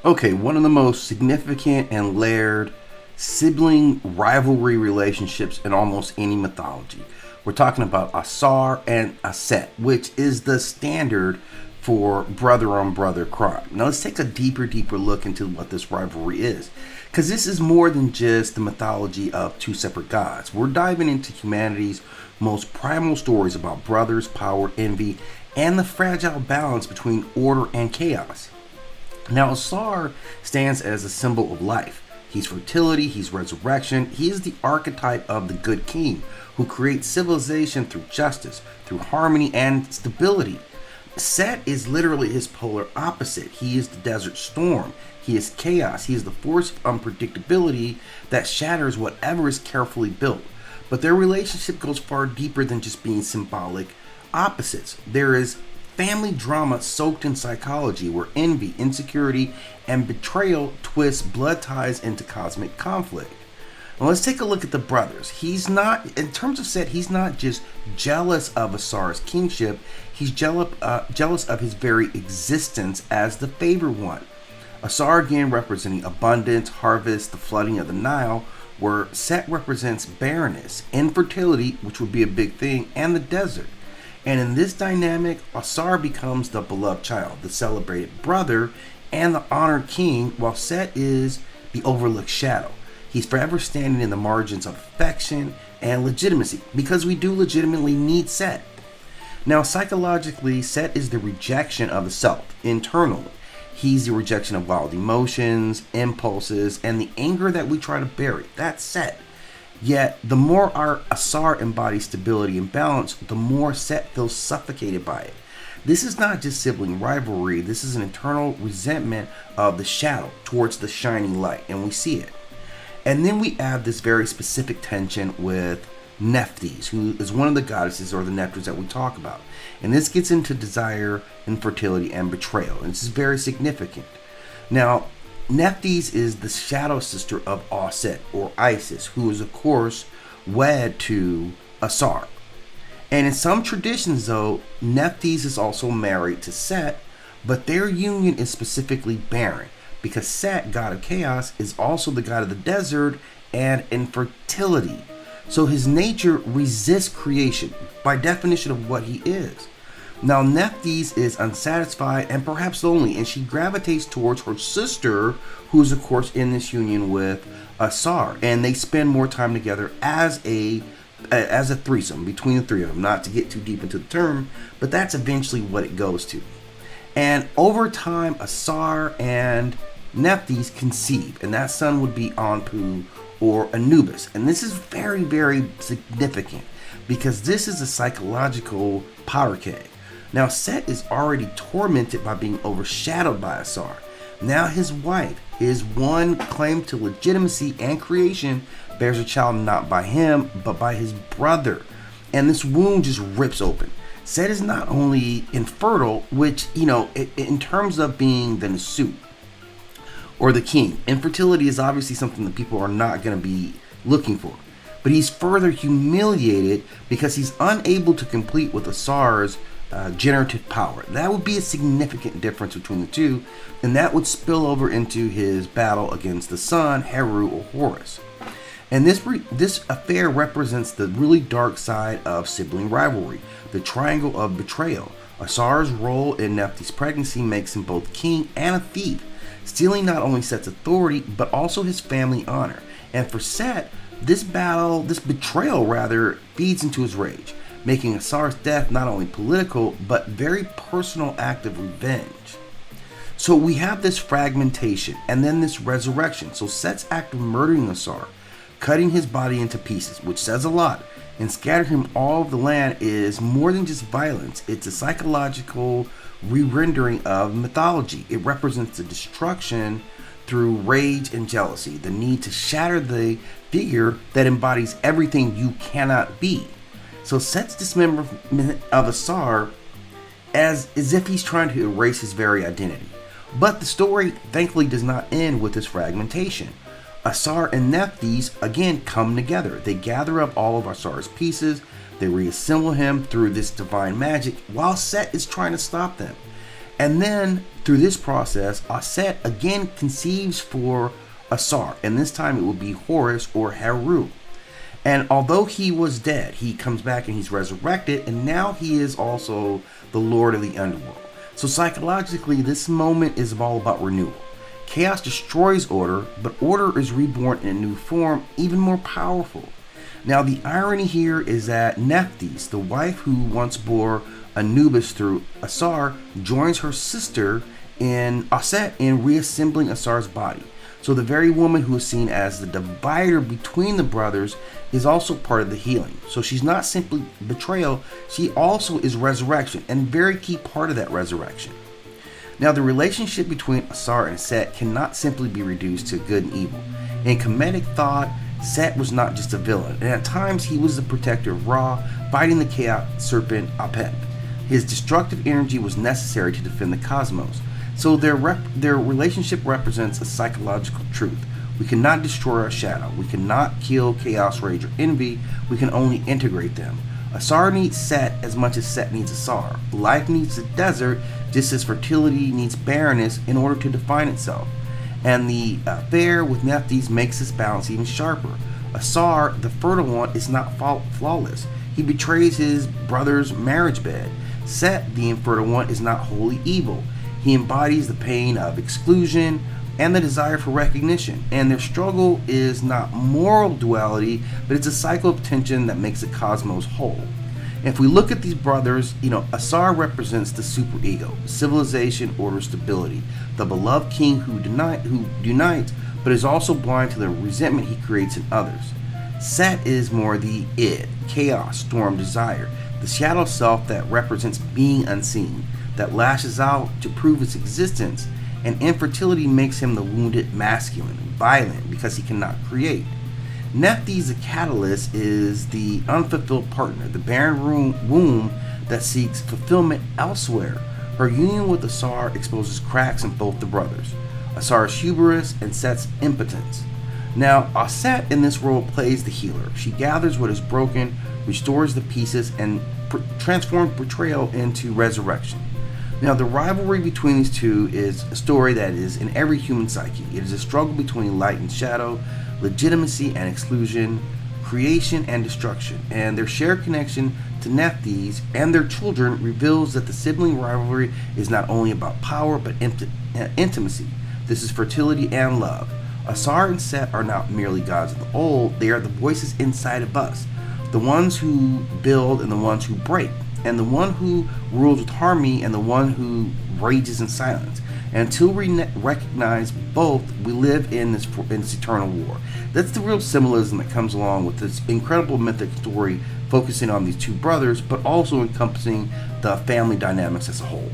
Okay, one of the most significant and layered sibling rivalry relationships in almost any mythology. We're talking about Ausar and a Set, which is the standard for brother on brother crime. Now let's take a deeper look into what this rivalry is. Because this is more than just the mythology of two separate gods. We're diving into humanity's most primal stories about brothers, power, envy, and the fragile balance between order and chaos. Now, Ausar stands as a symbol of life. He's fertility, he's resurrection, he is the archetype of the good king who creates civilization through justice, through harmony and stability. Set is literally his polar opposite. He is the desert storm. He is chaos. He is the force of unpredictability that shatters whatever is carefully built. But their relationship goes far deeper than just being symbolic opposites. There is family drama soaked in psychology where envy, insecurity, and betrayal twist blood ties into cosmic conflict. Now let's take a look at the brothers. He's not, in terms of Set, he's not just jealous of Asar's kingship, he's jealous of his very existence as the favored one. Ausar again representing abundance, harvest, the flooding of the Nile, where Set represents barrenness, infertility, which would be a big thing, and the desert. And in this dynamic, Ausar becomes the beloved child, the celebrated brother, and the honored king, while Set is the overlooked shadow. He's forever standing in the margins of affection and legitimacy, because we do legitimately need Set. Now, psychologically, Set is the rejection of the self internally. He's the rejection of wild emotions, impulses, and the anger that we try to bury. That's Set. Yet, the more our Ausar embodies stability and balance, the more Set feels suffocated by it. This is not just sibling rivalry, this is an internal resentment of the shadow towards the shining light, and we see it. And then we add this very specific tension with Nephthys, who is one of the goddesses or the Nephthys that we talk about. And this gets into desire, infertility, and betrayal. And this is very significant. Now, Nephthys is the shadow sister of Set or Isis, who is, of course, wed to Ausar. And in some traditions, though, Nephthys is also married to Set, but their union is specifically barren, because Set, god of chaos, is also the god of the desert and infertility. So his nature resists creation by definition of what he is. Now Nephthys is unsatisfied and perhaps lonely, and she gravitates towards her sister, who is of course in this union with Ausar, and they spend more time together as a threesome between the three of them. Not to get too deep into the term, but that's eventually what it goes to. And over time, Ausar and Nephthys conceive, and that son would be Anpu or Anubis. And this is very significant because this is a psychological powder keg. Now Set is already tormented by being overshadowed by Ausar. Now his wife, his one claim to legitimacy and creation, bears a child not by him but by his brother. And this wound just rips open. Set is not only infertile, which, in terms of being the Nasut or the king, infertility is obviously something that people are not going to be looking for. But he's further humiliated because he's unable to compete with Asar's generative power. That would be a significant difference between the two, and that would spill over into his battle against the sun, Heru, or Horus. And this affair represents the really dark side of sibling rivalry, the triangle of betrayal. Asar's role in Nephthys' pregnancy makes him both king and a thief, stealing not only Set's authority, but also his family honor. And for Set, this betrayal feeds into his rage, making Asar's death not only political, but very personal act of revenge. So we have this fragmentation, and then this resurrection. So Set's act of murdering Ausar, cutting his body into pieces, which says a lot, and scattering him all over the land, is more than just violence. It's a psychological re-rendering of mythology. It represents the destruction through rage and jealousy, the need to shatter the figure that embodies everything you cannot be. So Set's dismemberment of Ausar as if he's trying to erase his very identity. But the story thankfully does not end with this fragmentation. Ausar and Nephthys again come together. They gather up all of Asar's pieces, they reassemble him through this divine magic while Set is trying to stop them. And then through this process, Set again conceives for Ausar, and this time it will be Horus or Heru. And although he was dead, he comes back and he's resurrected, and now he is also the Lord of the Underworld. So psychologically, this moment is all about renewal. Chaos destroys order, but order is reborn in a new form, even more powerful. Now, the irony here is that Nephthys, the wife who once bore Anubis through Ausar, joins her sister in Set in reassembling Asar's body. So the very woman who is seen as the divider between the brothers is also part of the healing. So she's not simply betrayal, she also is resurrection, and very key part of that resurrection. Now, the relationship between Ausar and Set cannot simply be reduced to good and evil. In Kemetic thought, Set was not just a villain, and at times he was the protector of Ra, fighting the chaos serpent Apep. His destructive energy was necessary to defend the cosmos. So their relationship represents a psychological truth. We cannot destroy our shadow. We cannot kill chaos, rage, or envy. We can only integrate them. Ausar needs Set as much as Set needs Ausar. Life needs the desert just as fertility needs barrenness in order to define itself. And the affair with Nephthys makes this balance even sharper. Ausar, the fertile one, is not flawless. He betrays his brother's marriage bed. Set, the infertile one, is not wholly evil. He embodies the pain of exclusion and the desire for recognition. And their struggle is not moral duality, but it's a cycle of tension that makes the cosmos whole. If we look at these brothers, Ausar represents the superego, civilization, order, stability, the beloved king who unites, but is also blind to the resentment he creates in others. Set is more the id, chaos, storm, desire, the shadow self that represents being unseen, that lashes out to prove its existence, and infertility makes him the wounded masculine, violent, because he cannot create. Nephthys, the catalyst, is the unfulfilled partner, the barren womb that seeks fulfillment elsewhere. Her union with Ausar exposes cracks in both the brothers, Asar's hubris and Set's impotence. Now, Set in this role plays the healer. She gathers what is broken, restores the pieces, and transforms betrayal into resurrection. Now, the rivalry between these two is a story that is in every human psyche. It is a struggle between light and shadow, legitimacy and exclusion, creation and destruction. And their shared connection to Nephthys and their children reveals that the sibling rivalry is not only about power but intimacy. This is fertility and love. Ausar and Set are not merely gods of the old, they are the voices inside of us, the ones who build and the ones who break, and the one who rules with harmony and the one who rages in silence. And until we recognize both, we live in this eternal war. That's the real symbolism that comes along with this incredible mythic story, focusing on these two brothers, but also encompassing the family dynamics as a whole.